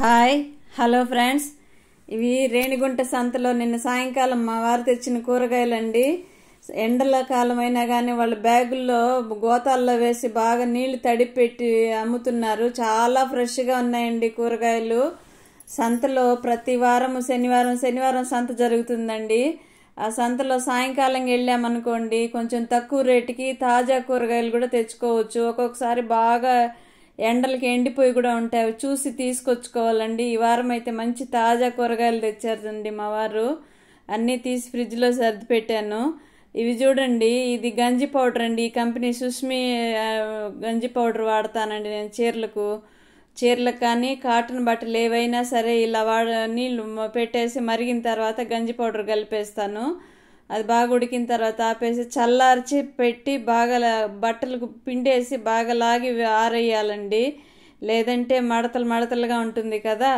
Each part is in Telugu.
హాయ్ హలో ఫ్రెండ్స్, ఇవి రేణిగుంట సంతలో నిన్న సాయంకాలం మా వారు తెచ్చిన కూరగాయలండి. ఎండల కాలమైనా కానీ వాళ్ళు బ్యాగుల్లో గోతాల్లో వేసి బాగా నీళ్లు తడిపి పెట్టి అమ్ముతున్నారు. చాలా ఫ్రెష్గా ఉన్నాయండి కూరగాయలు. సంతలో ప్రతి వారం శనివారం సంత జరుగుతుందండి. ఆ సంతలో సాయంకాలం వెళ్ళామనుకోండి, కొంచెం తక్కువ రేటుకి తాజా కూరగాయలు కూడా తెచ్చుకోవచ్చు. ఒక్కొక్కసారి బాగా ఎండలకి ఎండిపోయి కూడా ఉంటాయి, అవి చూసి తీసుకొచ్చుకోవాలండి. ఈ వారం అయితే మంచి తాజా కూరగాయలు తెచ్చారండి మా వారు. అన్నీ తీసి ఫ్రిడ్జ్లో సర్ది పెట్టాను. ఇవి చూడండి, ఇది గంజి పౌడర్ అండి. ఈ కంపెనీ సుష్మి గంజి పౌడర్ వాడతానండి నేను చీరలకు కానీ కాటన్ బట్టలు ఏవైనా సరే ఇలా నీళ్ళు పెట్టేసి మరిగిన తర్వాత గంజి పౌడర్ కలిపేస్తాను. అది బాగా ఉడికిన తర్వాత ఆపేసి చల్లార్చి పెట్టి బాగా బట్టలకు పిండేసి బాగా లాగి ఆరేయాలండి. లేదంటే మడతలుగా ఉంటుంది కదా,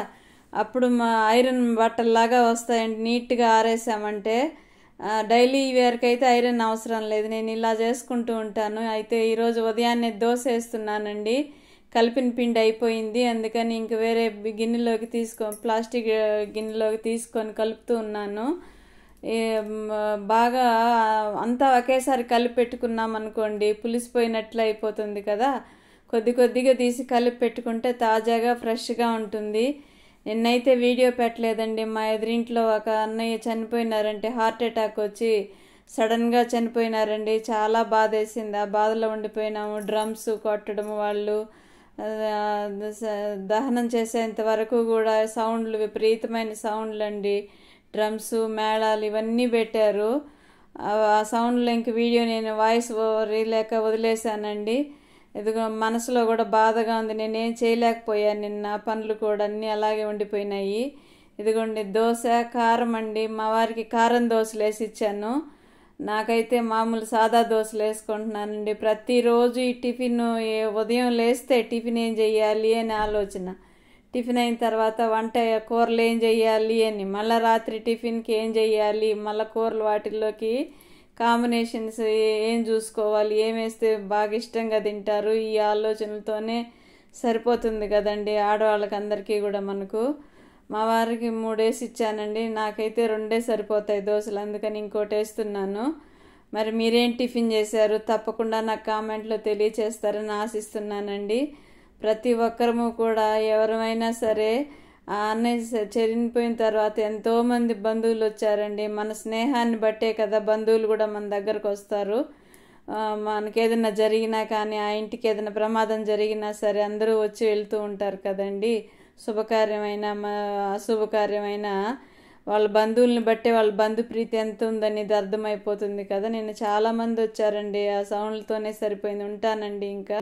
అప్పుడు ఐరన్ బట్టల్లాగా వస్తాయండి. నీట్గా ఆరేసామంటే డైలీ వేర్కి అయితే ఐరన్ అవసరం లేదు. నేను ఇలా చేసుకుంటూ ఉంటాను. అయితే ఈరోజు ఉదయాన్నే దోశ వేస్తున్నానండి. కలిపిన పిండి అయిపోయింది, అందుకని ఇంక వేరే గిన్నెలోకి ప్లాస్టిక్ గిన్నెలోకి తీసుకొని కలుపుతూ ఉన్నాను. బాగా అంతా ఒకేసారి కలిపి పెట్టుకున్నాం అనుకోండి, పులిసిపోయినట్లు అయిపోతుంది కదా. కొద్దిగా తీసి కలిపి పెట్టుకుంటే తాజాగా ఫ్రెష్గా ఉంటుంది. నిన్నైతే వీడియో పెట్టలేదండి. మా ఎదురింట్లో ఒక అన్నయ్య చనిపోయినారంటే, హార్ట్ అటాక్ వచ్చి సడన్గా చనిపోయినారండి. చాలా బాధ వేసింది. ఆ బాధలో ఉండిపోయినాము. డ్రమ్స్ కొట్టడం, వాళ్ళు దహనం చేసేంత వరకు కూడా సౌండ్లు, విపరీతమైన సౌండ్లు అండి. డ్రమ్స్, మేళాలు ఇవన్నీ పెట్టారు. ఆ సౌండ్లో ఇంక వీడియో నేను వాయిస్ ఓవర్ లేక వదిలేశానండి. ఇదిగో మనసులో కూడా బాధగా ఉంది. నేనేం చేయలేకపోయాను. నిన్న పనులు కూడా అన్నీ అలాగే ఉండిపోయినాయి. ఇదిగోండి దోశ, కారం అండి. మా వారికి కారం దోశలు వేసి ఇచ్చాను. నాకైతే మామూలు సాదా దోశలు వేసుకుంటున్నానండి. ప్రతిరోజు ఈ టిఫిన్ ఉదయం లేస్తే టిఫిన్ ఏం చెయ్యాలి అని ఆలోచన. టిఫిన్ అయిన తర్వాత వంట కూరలు ఏం చెయ్యాలి అని, మళ్ళీ రాత్రి టిఫిన్కి ఏం చెయ్యాలి, మళ్ళీ కూరలు వాటిల్లోకి కాంబినేషన్స్ ఏం చూసుకోవాలి, ఏం వేస్తే బాగా ఇష్టంగా తింటారు, ఈ ఆలోచనలతోనే సరిపోతుంది కదండి ఆడవాళ్ళకి అందరికీ కూడా. మా వారికి 3 వేసి ఇచ్చానండి. నాకైతే 2 సరిపోతాయి దోశలు, అందుకని ఇంకోటి వేస్తున్నాను. మరి మీరేం టిఫిన్ చేశారు తప్పకుండా నాకు కామెంట్లో తెలియచేస్తారని ఆశిస్తున్నానండి. ప్రతి ఒక్కరము కూడా ఎవరైనా సరే ఆ అన్నయ్య చనిపోయిన తర్వాత ఎంతోమంది బంధువులు వచ్చారండి. మన స్నేహాన్ని బట్టే కదా బంధువులు కూడా మన దగ్గరకు వస్తారు. మనకేదైనా జరిగినా కానీ, ఆ ఇంటికి ఏదైనా ప్రమాదం జరిగినా సరే అందరూ వచ్చి వెళ్తూ ఉంటారు కదండి. శుభకార్యమైన అశుభకార్యమైన వాళ్ళ బంధువుల్ని బట్టే వాళ్ళ బంధు ప్రీతి ఎంత ఉందని ఇది అర్థమైపోతుంది కదా. నేను చాలామంది వచ్చారండి. ఆ సౌండ్లతోనే సరిపోయింది. ఉంటానండి ఇంకా.